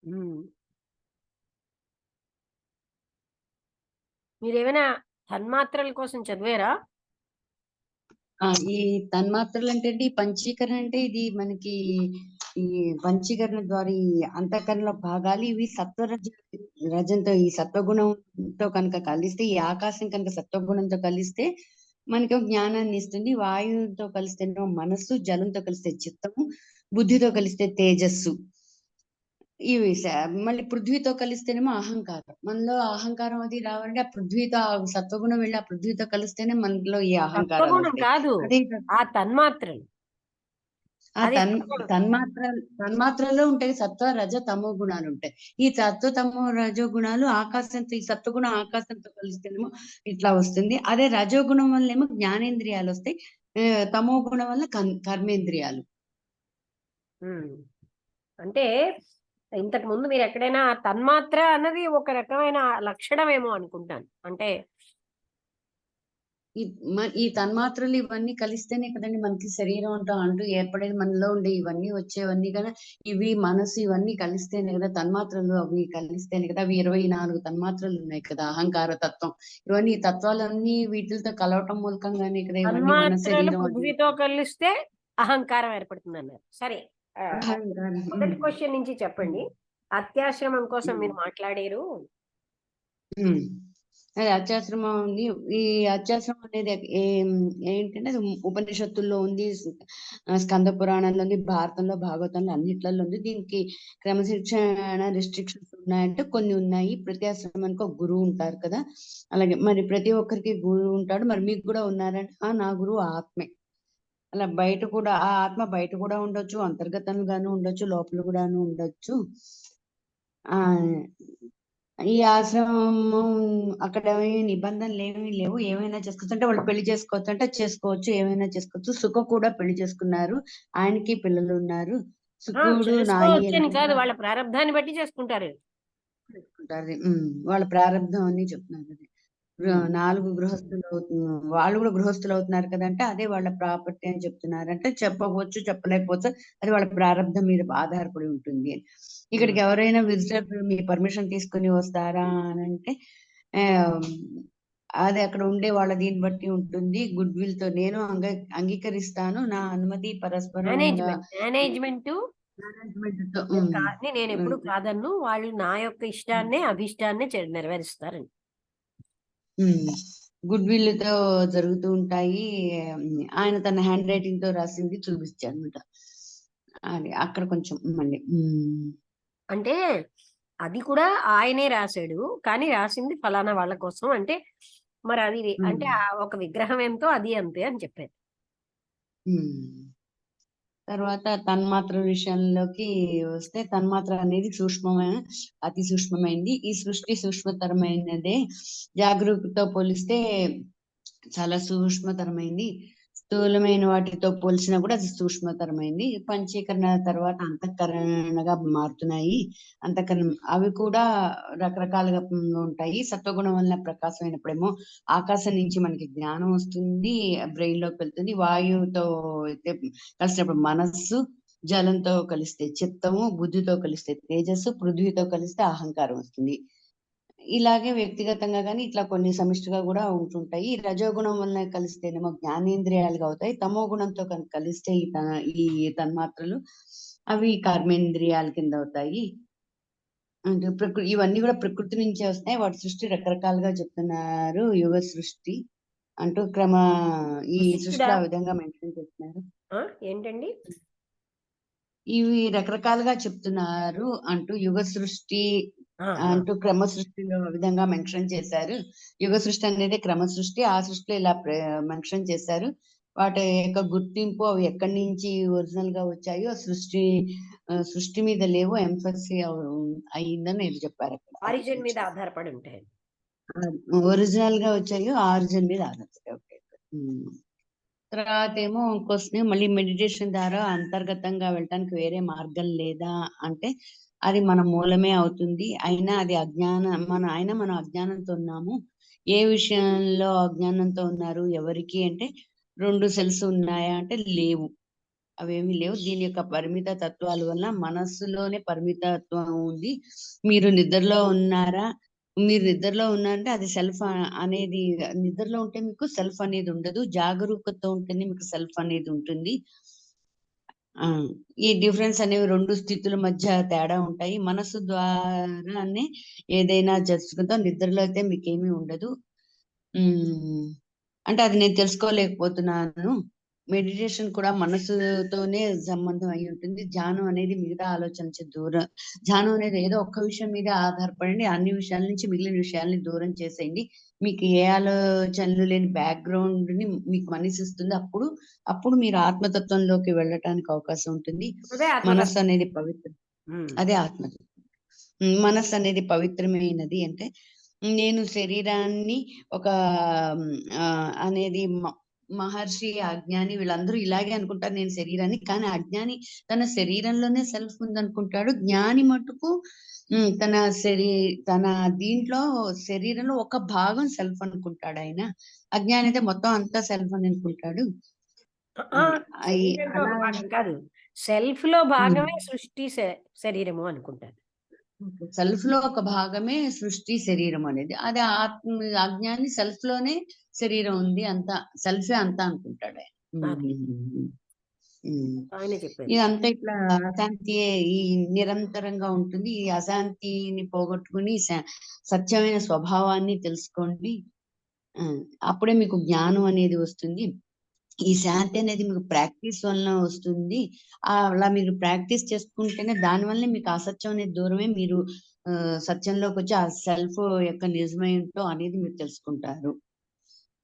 ఉమ్. మీరేమైనా తన్మాత్రల కోసం చదివారా? ఈ తన్మాత్రలు అంటే ఈ పంచీకరణ అంటే ఇది మనకి ఈ పంచీకరణ ద్వారా ఈ అంతఃకరణలో భాగాలు ఇవి రజంతో ఈ సత్వగుణంతో కనుక కలిస్తే ఈ ఆకాశం కనుక సత్వగుణంతో కలిస్తే మనకి ఒక జ్ఞానాన్ని ఇస్తుంది. వాయువుతో కలిస్తేనేమో మనస్సు, జలంతో కలిస్తే చిత్తము, బుద్ధితో కలిస్తే తేజస్సు. ఇవి మళ్ళీ పృథ్వీతో కలిస్తేనేమో అహంకారం. మనలో అహంకారం అది రావాలంటే ఆ పృథ్వీతో సత్వగుణం వెళ్ళి ఆ పృథ్వీతో కలిస్తేనే మనలో ఈ అహంకారాలు సత్వగుణం వస్తాయి. కాదు, అదే ఆ తన్మాత్రలు. ఆ తన్మాత్రలో ఉంటాయి సత్వ రజ తమో గుణాలు ఉంటాయి. ఈ సత్వ తమో రజో గుణాలు ఆకాశంతో ఈ సత్వగుణం ఆకాశంతో కలిస్తేనేమో ఇట్లా వస్తుంది. అదే రజోగుణం వల్ల ఏమో జ్ఞానేంద్రియాలు వస్తాయి. తమో గుణం వల్ల కర్మేంద్రియాలు. అంటే ఇంతకు ముందు మీరు ఎక్కడైనా తన్మాత్ర అన్నది ఒక రకమైన లక్షణమేమో అనుకుంటాను. అంటే ఈ తన్మాత్రలు ఇవన్నీ కలిస్తేనే కదండి మనకి శరీరం అంటూ ఏర్పడేది. మనలో ఉండే ఇవన్నీ వచ్చేవన్నీ కదా, ఇవి మనసు ఇవన్నీ కలిస్తేనే కదా తన్మాత్రలు. అవి కలిస్తేనే కదా అవి 24 తన్మాత్రలు ఉన్నాయి కదా. అహంకార తత్వం ఇవన్నీ తత్వాలన్నీ వీటితో కలవటం మూలకంగానే కదా ఇవన్నీ మన తన్మాత్రలు శరీరం అది. పృథ్వీతో కలిస్తే అహంకారం ఏర్పడుతుంది అన్నారు. సరే, అహంకారం. మొదటి క్వశ్చన్ నుంచి చెప్పండి. అత్యాశ్రమం కోసం మీరు మాట్లాడారు. అది అత్యాశ్రమం ఉంది. ఈ అత్యాశ్రమం అనేది ఏంటంటే అది ఉపనిషత్తుల్లో ఉంది, స్కంద పురాణంలో ఉంది, భారతంలో, భాగవతంలో అన్నిట్లలో ఉంది. దీనికి క్రమశిక్షణ రిస్ట్రిక్షన్స్ ఉన్నాయంటే కొన్ని ఉన్నాయి. ప్రతి ఆశ్రమానికి ఒక గురువు ఉంటారు కదా, అలాగే మరి ప్రతి ఒక్కరికి గురువు ఉంటాడు. మరి మీకు కూడా ఉన్నారంటే నా గురువు ఆత్మే. అలా బయట కూడా ఆ ఆత్మ బయట కూడా ఉండొచ్చు, అంతర్గతంగాను ఉండొచ్చు, లోపల కూడాను ఉండొచ్చు. ఆ ఈ ఆశ్రమం అక్కడ నిబంధనలు ఏమీ లేవు. ఏమైనా చేసుకోవచ్చు అంటే వాళ్ళు పెళ్లి చేసుకోవచ్చు అంటే చేసుకోవచ్చు, ఏమైనా చేసుకోవచ్చు. సుఖ కూడా పెళ్లి చేసుకున్నారు, ఆయనకి పిల్లలు ఉన్నారు. సుఖుడు నాయి చేసుకోవచ్చు అని కాదు, వాళ్ళ ప్రారంధాన్ని బట్టి చేసుకుంటారు. వాళ్ళ ప్రారంభం అని చెప్తున్నారు. 4 గృహస్థులు వాళ్ళు కూడా గృహస్థులు అవుతున్నారు కదంటే అదే వాళ్ళ ప్రాపర్టీ అని చెప్తున్నారు. అంటే చెప్పవచ్చు, చెప్పలేకపోవచ్చు, అది వాళ్ళ ప్రారంభం మీద ఆధారపడి ఉంటుంది. ఇక్కడికి ఎవరైనా విజిటర్ మీ పర్మిషన్ తీసుకుని వస్తారా అని అంటే అది అక్కడ ఉండే వాళ్ళ దీన్ని బట్టి ఉంటుంది. గుడ్ విల్ తో నేను అంగీకరిస్తాను, నా అనుమతి పరస్పరంగా మేనేజ్మెంట్ నేను ఎప్పుడు కాదన్ను. వాళ్ళు నా యొక్క ఇష్టాన్నే అభిష్టాన్నే నెరవేరుస్తారని గుడ్ విల్ తో జరుగుతూ ఉంటాయి. ఆయన తన హ్యాండ్ రైటింగ్ తో రాసింది చూపించారు అనమాట. అది అక్కడ కొంచెం మళ్ళీ అంటే అది కూడా ఆయనే రాశాడు, కానీ రాసింది ఫలానా వాళ్ళ కోసం. అంటే మరి అది అంటే ఒక విగ్రహం ఏమిటో అది అంతే అని చెప్పారు. తర్వాత తన్మాత్ర విషయంలోకి వస్తే తన్మాత్ర అనేది సూక్ష్మమైన, అతి సూక్ష్మమైంది. ఈ సృష్టి సూక్ష్మతరమైనదే. జాగరూకతో పోలిస్తే చాలా సూక్ష్మతరమైంది. స్థూలమైన వాటితో పోల్చినా కూడా అది సూక్ష్మతరమైంది. పంచీకరణ తర్వాత అంతఃకరణగా మారుతున్నాయి. అంతఃకరణ అవి కూడా రకరకాలుగా ఉంటాయి. సత్వగుణం వల్ల ప్రకాశమైనప్పుడేమో ఆకాశం నుంచి మనకి జ్ఞానం వస్తుంది, బ్రెయిన్ లోకి వెళ్తుంది. వాయువుతో కలిసినప్పుడు మనస్సు, జలంతో కలిస్తే చిత్తము, బుద్ధితో కలిస్తే తేజస్సు, పృథ్వీతో కలిస్తే అహంకారం వస్తుంది. ఇలాగే వ్యక్తిగతంగా కానీ ఇట్లా కొన్ని సమిష్టిగా కూడా ఉంటుంటాయి. రజోగుణం వల్ల కలిస్తేనేమో జ్ఞానేంద్రియాలుగా అవుతాయి. తమో గుణంతో కనుక కలిస్తే ఈ తన్మాత్రలు అవి కర్మేంద్రియాల కింద అవుతాయి. అంటే ఇవన్నీ కూడా ప్రకృతి నుంచే వస్తాయి. వాటి సృష్టి రకరకాలుగా చెప్తున్నారు. యుగ సృష్టి అంటూ ఈ సృష్టిలో ఆ విధంగా మెన్షన్ చేస్తున్నారు. ఏంటండి ఇవి రకరకాలుగా చెప్తున్నారు అంటూ యుగ సృష్టి అంటూ క్రమ సృష్టిలో విధంగా మెన్షన్ చేశారు. యుగ సృష్టి అనేది క్రమ సృష్టి, ఆ సృష్టిలో ఇలా మెన్షన్ చేశారు. వాటి యొక్క గుర్తింపు అవి ఎక్కడి నుంచి ఒరిజినల్ గా వచ్చాయో సృష్టి మీద లేవు, ఎంఫసీ అయ్యిందని నేను చెప్పారు. ఆరిజిన్ మీద ఆధారపడి ఉంటాయి. ఒరిజినల్ గా వచ్చాయో ఆరిజిన్ మీద ఆధారపడి. తర్వాత ఏమో క్వశ్చన్ మళ్ళీ మెడిటేషన్ ద్వారా అంతర్గతంగా వెళ్ళటానికి వేరే మార్గం లేదా అంటే అది మన మూలమే అవుతుంది. అయినా అది మనం అజ్ఞానంతో ఉన్నాము. ఏ విషయంలో అజ్ఞానంతో ఉన్నారు ఎవరికి అంటే 2 సెల్స్ ఉన్నాయా అంటే లేవు. అవేమీ లేవు. దీని యొక్క పరిమిత తత్వాల వల్ల మనస్సులోనే పరిమితత్వం ఉంది. మీరు నిద్రలో ఉన్నారా? మీరు నిద్రలో ఉన్నారంటే అది సెల్ఫ్ అనేది, నిద్రలో ఉంటే మీకు సెల్ఫ్ అనేది ఉండదు. జాగరూకతతో ఉంటేనే మీకు సెల్ఫ్ అనేది ఉంటుంది. ఆ! ఈ డిఫరెన్స్ అనేవి 2 స్థితుల మధ్య తేడా ఉంటాయి. మనస్సు ద్వారానే ఏదైనా జరుపుకుంటాం. నిద్రలో అయితే మీకేమీ ఉండదు. హ్మ్. అంటే అది నేను తెలుసుకోలేకపోతున్నాను. మెడిటేషన్ కూడా మనసుతోనే సంబంధం అయి ఉంటుంది. ధ్యానం అనేది మిగతా ఆలోచన నుంచి దూరం. ధ్యానం అనేది ఏదో ఒక్క విషయం మీద ఆధారపడండి. అన్ని విషయాల నుంచి మిగిలిన విషయాల్ని దూరం చేసేయండి. మీకు ఏ ఆలోచనలు లేని బ్యాక్‌గ్రౌండ్‌ని మీకు మనసిస్తుంది. అప్పుడు మీరు ఆత్మతత్వంలోకి వెళ్ళటానికి అవకాశం ఉంటుంది. అదే మనస్సు ఆత్మతత్వం. అనేది పవిత్రం. ఉమ్. అదే ఆత్మతత్వం. మనస్సు అనేది పవిత్రమైనది అంటే, నేను శరీరాన్ని ఒక అనేది మహర్షి, అజ్ఞాని వీళ్ళందరూ ఇలాగే అనుకుంటారు నేను శరీరాన్ని. కానీ అజ్ఞాని తన శరీరంలోనే సెల్ఫ్ ఉందనుకుంటాడు. జ్ఞాని మట్టుకు తన తన దీంట్లో శరీరంలో ఒక భాగం సెల్ఫ్ అనుకుంటాడాయన. అజ్ఞాని అయితే మొత్తం అంతా సెల్ఫ్ అని అనుకుంటాడు. ఆ, అయి శరీరంలో అలా ఒక భాగం కాదు, సెల్ఫ్ లో హ్మ్. భాగమే సృష్టి శరీరము అనుకుంటారు. సెల్ఫ్ లో ఒక భాగమే సృష్టి శరీరం అనేది. అది అజ్ఞాని సెల్ఫ్ లోనే శరీరం ఉంది అంతా, సెల్ఫే అంతా అనుకుంటాడు ఆయన. అది ఉమ్. ఆయనే చెప్పారు. ఇదంతా ఇట్లా అశాంతి ఈ నిరంతరంగా ఉంటుంది. ఈ అశాంతిని పోగొట్టుకుని సత్యమైన స్వభావాన్ని తెలుసుకోండి. ఆ, అప్పుడే మీకు జ్ఞానం అనేది వస్తుంది. ఈ శాంతి అనేది మీకు ప్రాక్టీస్ వలన వస్తుంది. అలా మీరు ప్రాక్టీస్ చేసుకుంటేనే దానివల్లనే మీకు అసత్యం అనేది దూరమే. మీరు సత్యంలోకి వచ్చి ఆ సెల్ఫ్ యొక్క నిజమేంటో అనేది మీరు తెలుసుకుంటారు.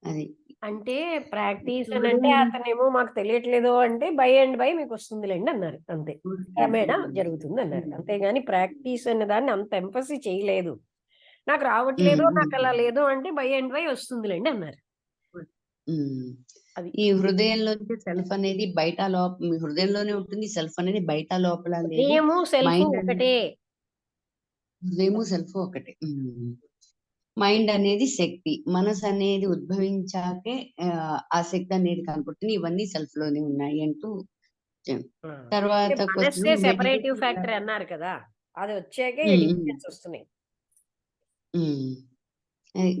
అది అంటే ప్రాక్టీస్ అని అంటే హృదయం అతనేమో మాకు తెలియట్లేదు అంటే బై అండ్ బై మీకు వస్తుందిలేండి అన్నారు అంతే. క్రమేణా జరుగుతుంది అన్నారు. అంతేగాని ప్రాక్టీస్ అనే దాన్ని అంత ఎంఫసి చేయలేదు. నాకు రావట్లేదు, నాకు అలా లేదు అంటే బై అండ్ బై వస్తుందిలేండి అన్నారు. అది ఈ హృదయంలోంచి సెల్ఫ్ అనేది బయట మీ హృదయంలోనే ఉంటుంది. సెల్ఫ్ అనేది బయట లోపల లేదు. హృదయము సెల్ఫ్ మైండ్ అనేది ఒకటే. హృదయము సెల్ఫ్ ఒకటే. మైండ్ అనేది శక్తి. మనసు అనేది ఉద్భవించాకే ఆ శక్తి అనేది కనపడుతుంది. ఇవన్నీ సెల్ఫ్ లోనే ఉన్నాయి అంటూ ఆ. అంటే తర్వాత మనస్సే క్వశ్చన్ సెపరేటివ్ మెడిటేషన్ ఎలా ఫ్యాక్టర్ అన్నారు కదా, అది వచ్చాకే ఉమ్, ఉమ్, డిఫరెన్స్ వస్తున్నాయి. ఉమ్.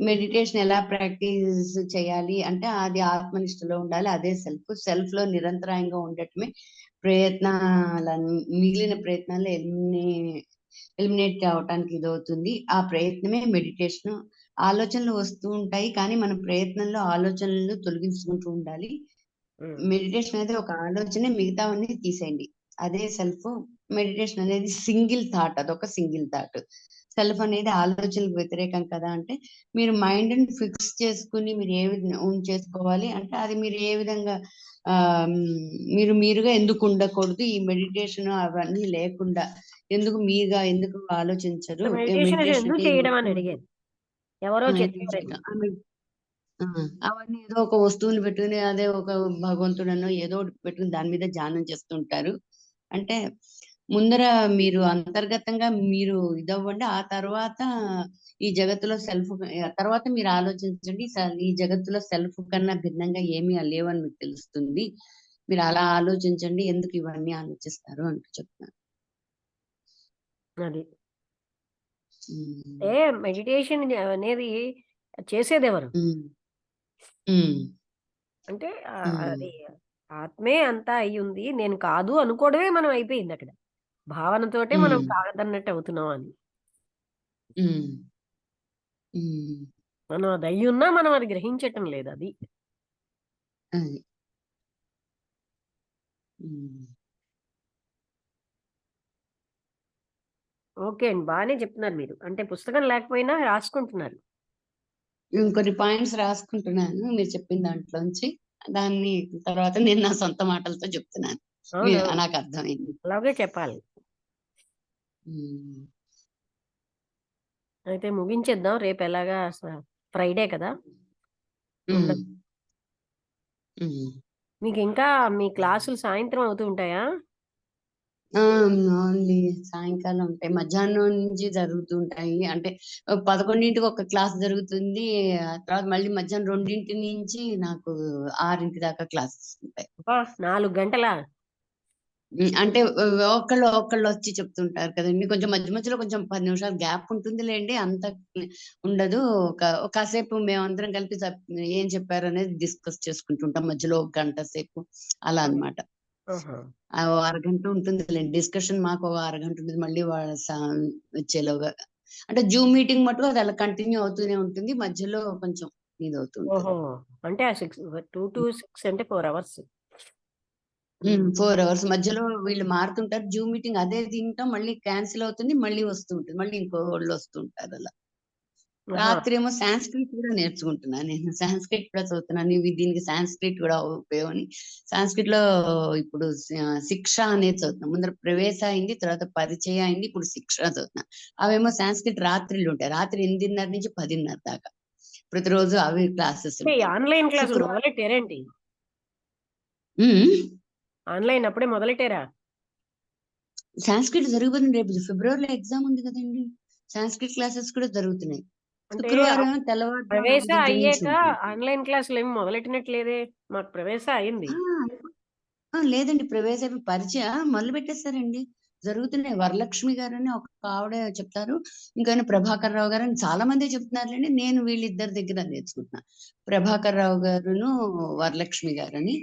మెడిటేషన్ ఎలా ప్రాక్టీస్ చేయాలి అంటే అది ఆత్మనిష్టలో ఉండాలి. అదే సెల్ఫ్. సెల్ఫ్ లో నిరంతరాయంగా ఉండటమే ప్రయత్నాలను, మిగిలిన ప్రయత్నాలు ఎలిమినేట్ అవటానికి ఇదవుతుంది. ఆ ప్రయత్నమే మెడిటేషన్. ఆలోచనలు వస్తూ ఉంటాయి కానీ మన ప్రయత్నంలో ఆలోచనలను తొలగించుకుంటూ ఉండాలి. ఉమ్. మెడిటేషన్ అనేది ఒక ఆలోచనే, మిగతావన్నీ తీసేయండి. అదే సెల్ఫ్. మెడిటేషన్ అనేది సింగిల్ థాట్, అదొక సింగిల్ థాట్. సెల్ఫ్ అనేది ఆలోచనలకు వ్యతిరేకం కదా అంటే, మీరు మైండ్ ని ఫిక్స్ చేసుకుని మీరు ఏ విధంగా చేసుకోవాలి అంటే అది మీరు ఏ విధంగా ఆ మీరు మీరుగా ఎందుకు ఉండకూడదు, ఈ మెడిటేషన్ అవన్నీ లేకుండా ఎందుకు ఆలోచించరు. మెడిటేషన్ మెడిటేషన్ ఎందుకు అంటే చేయడం అని అడిగాను, ఎవరో ఎందుకు చెప్పారని. చేయడం? ఆ! అవన్నీ ఏదో ఒక వస్తువుని పెట్టుకొని, అదే ఒక భగవంతుడనో ఏదో ఒకటి పెట్టుకొని దాని మీద ధ్యానం చేస్తుంటారు. అంటే ముందర మీరు అంతర్గతంగా మీరు ఇదవ్వండి. ఆ తర్వాత ఈ జగత్తులో తర్వాత మీరు ఆలోచించండి. ఈ జగత్తులో సెల్ఫ్ కన్నా భిన్నంగా ఏమీ లేవని మీకు తెలుస్తుంది. మీరు అలా ఆలోచించండి. ఎందుకు ఇవన్నీ ఆలోచిస్తారు అంటూ చెప్తున్నారు. అది హ్మ్. ఏ మెడిటేషన్ అనేది చేసేదెవరు హ్మ్. హ్మ్. అంటే హ్మ్. అది ఆత్మే అంతా అయి ఉంది, నేను కాదు అనుకోవడమే మనం అయిపోయింది అక్కడ. భావనతోటే మనం హ్మ్. కాదన్నట్టు అవుతున్నాం అని. హ్మ్. హ్మ్. మనం అది అయ్యున్నా మనం అది గ్రహించటం లేదు అది. అది. హ్మ్. ఓకే అండి. బానే చెప్తున్నారు మీరు. అంటే పుస్తకం లేకపోయినా రాసుకుంటున్నారు. ఇంకొన్ని పాయింట్స్ రాసుకుంటున్నాను మీరు చెప్పిన దాంట్లోంచి. దాన్ని తర్వాత నేను నా సొంత మాటలతో చెప్తున్నాను. అవునవును. నాకు అర్థమైంది. అలాగే చెప్పాలి. హ్మ్. అయితే ముగించేద్దాం. రేపు ఎలాగా ఫ్రైడే కదా! హ్మ్. ఉండదు. హ్మ్. మీకింకా మీ క్లాసులు సాయంత్రం అవుతూ ఉంటాయా? ఓన్లీ సాయంకాలం ఉంటాయి. మధ్యాహ్నం నుంచి జరుగుతూ ఉంటాయి. అంటే 11కి ఒక క్లాస్ జరుగుతుంది. ఆ తర్వాత మళ్ళీ మధ్యాహ్నం 2 నుంచి నాకు 6 దాకా క్లాసెస్ ఉంటాయి. అబ్బా! 4 గంటలా? అంటే ఒకళ్ళు వచ్చి చెప్తుంటారు కదండి. కొంచెం మధ్య మధ్యలో కొంచెం 10 నిమిషాలు గ్యాప్ ఉంటుందిలేండి. అంత ఉండదు. కాసేపు మేమందరం కలిపి ఏం చెప్పారు అనేది డిస్కస్ చేసుకుంటుంటాం. మధ్యలో ఒక గంట సేపు అలా అన్నమాట. ఆహా. ఓ అరగంట ఉంటుందిలేండి డిస్కషన్. మాకు ఒక అరగంట ఉంటుంది. మళ్ళీ వాళ్ళ వచ్చేలోగా అంటే జూమ్ మీటింగ్ మటుకు అది అలా కంటిన్యూ అవుతూనే ఉంటుంది. మధ్యలో కొంచెం ఇది అవుతుంటది. ఓహో! అంటే ఆ 2 to 6 అంటే 4 అవర్స్. 4 అవర్స్ మధ్యలో వీళ్ళు మారుతుంటారు. జూమ్ మీటింగ్ అదే దీంట్లో మళ్ళీ క్యాన్సిల్ అవుతుంది. మళ్ళీ వస్తూ ఉంటుంది. మళ్ళీ ఇంకోళ్ళు వస్తుంటారు అలా. ఆహా! రాత్రి ఏమో సాంస్క్రిట్ కూడా నేర్చుకుంటున్నాను నేను. సాంస్క్రిట్ కూడా చదువుతున్నాను. దీనికి సాంస్క్రిట్ కూడా ఉపయోగం అని సాంస్క్రిట్ లో ఇప్పుడు శిక్ష అనేది చదువుతున్నాను. ముందర ప్రవేశ అయింది, తర్వాత పరిచయ అయింది, ఇప్పుడు శిక్ష చదువుతున్నా. అవేమో సాంస్క్రిట్ రాత్రిళ్ళు ఉంటాయి. రాత్రి 8:30 నుంచి 10:30 దాకా ప్రతిరోజు అవి క్లాసెస్ అంటే ఈ ఉంటాయి. ఆన్‌లైన్ క్లాసులు శుక్రవారం మొదలెట్టారేంటి? ఉమ్, ఆన్‌లైన్ అప్పుడే మొదలెట్టారా? సాంస్క్రిట్ జరిగిపోతుంది. రేపు ఫిబ్రవరిలో ఎగ్జామ్ ఉంది కదండి. సాంస్క్రిట్ క్లాసెస్ కూడా జరుగుతున్నాయి. అంటే శుక్రవారం తెల్లవారుజామున ప్రవేశ 5 నుంచి అయ్యాక ఉంటుంది. ఆన్‌లైన్ క్లాసులేమి మొదలెట్టినట్లేదే? మాకు ప్రవేశ అయింది. లేదండి ప్రవేశ పరిచయం మొదలు పెట్టేశారండి. జరుగుతున్నాయి. వరలక్ష్మి గారని ఒక ఆవిడ చెప్తారు. ఇంకైనా ప్రభాకర్ రావు గారని చాలా మంది చెప్తున్నారులేండి. నేను వీళ్ళిద్దరి దగ్గర నేర్చుకుంటున్నా. ప్రభాకర్ రావు గారును, వరలక్ష్మి గారని.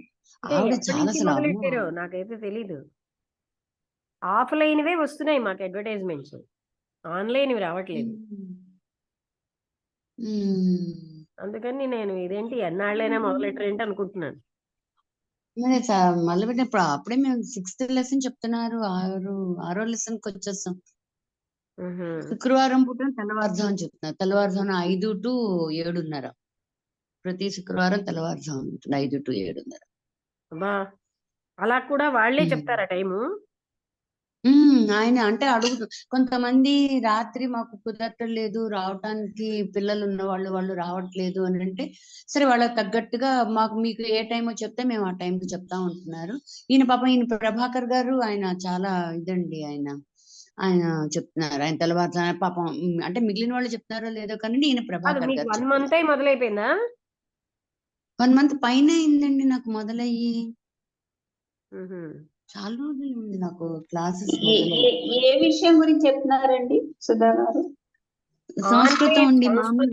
అంటే ఆవిడ ఎప్పటి చాలా నుంచి అసలు అమ్మో! మొదలెట్టారో నాకైతే తెలీదు. ఆఫ్‌లైన్‌వే వస్తున్నాయి మాకు అడ్వర్టైజ్‌మెంట్స్. ఆన్‌లైన్‌వి రావట్లేదు. హ్మ్. హ్మ్. అందుకని నేను ఇదేంటి ఎన్నాళ్ళైనా మొదలెట్టరేంటి అనుకుంటున్నాను. మరి మొదలుపెట్టినప్పుడు అప్పుడే మేము 6th లెసన్ చెప్తున్నారు. ఆరో లెసన్‌కి వచ్చేసాం. హుహు. శుక్రవారం పూట తెల్లవారుజామున చెప్తున్నారు. తెల్లవారుజామున 5 to 7:30. ప్రతి శుక్రవారం తెల్లవారుజామున ఉంటుంది. 5 to 7:30. అబ్బా! అలా కూడా వాళ్ళే హ్మ్. చెప్తారా టైము? ఆయన అంటే కొంతమంది రాత్రి మాకు కుదరట్లేదు రావటానికి, పిల్లలు ఉన్నవాళ్ళు వాళ్ళు రావట్లేదు అని అంటే, సరే వాళ్ళకి తగ్గట్టుగా మీకు ఏ టైమో చెప్తే మేము ఆ టైంకి చెప్తాం అంటున్నారు. ఈయన ప్రభాకర్ గారు ఆయన చాలా ఇదండి ఆయన. ఆయన చెప్తున్నారు. ఆయన తెల్లవారుజామున పాపం అంటే మిగిలిన వాళ్ళు చెప్తున్నారో లేదో కానీ ఈయన కాదు ప్రభాకర్ మీకు గారు 1 చెప్తున్నారు. మంతే మొదలైపోయిందా? 1 మంత్ పైనే అయిందండి నాకు మొదలయ్యి. హుహు. చాలా రోజులైంది నాకు క్లాసెస్ ఏ మొదలయ్యి. ఏ ఏ విషయం గురించి చెప్తున్నారండి సుధా గారు? సంస్కృతం ఆన్‌లైన్ అండి సంస్కృత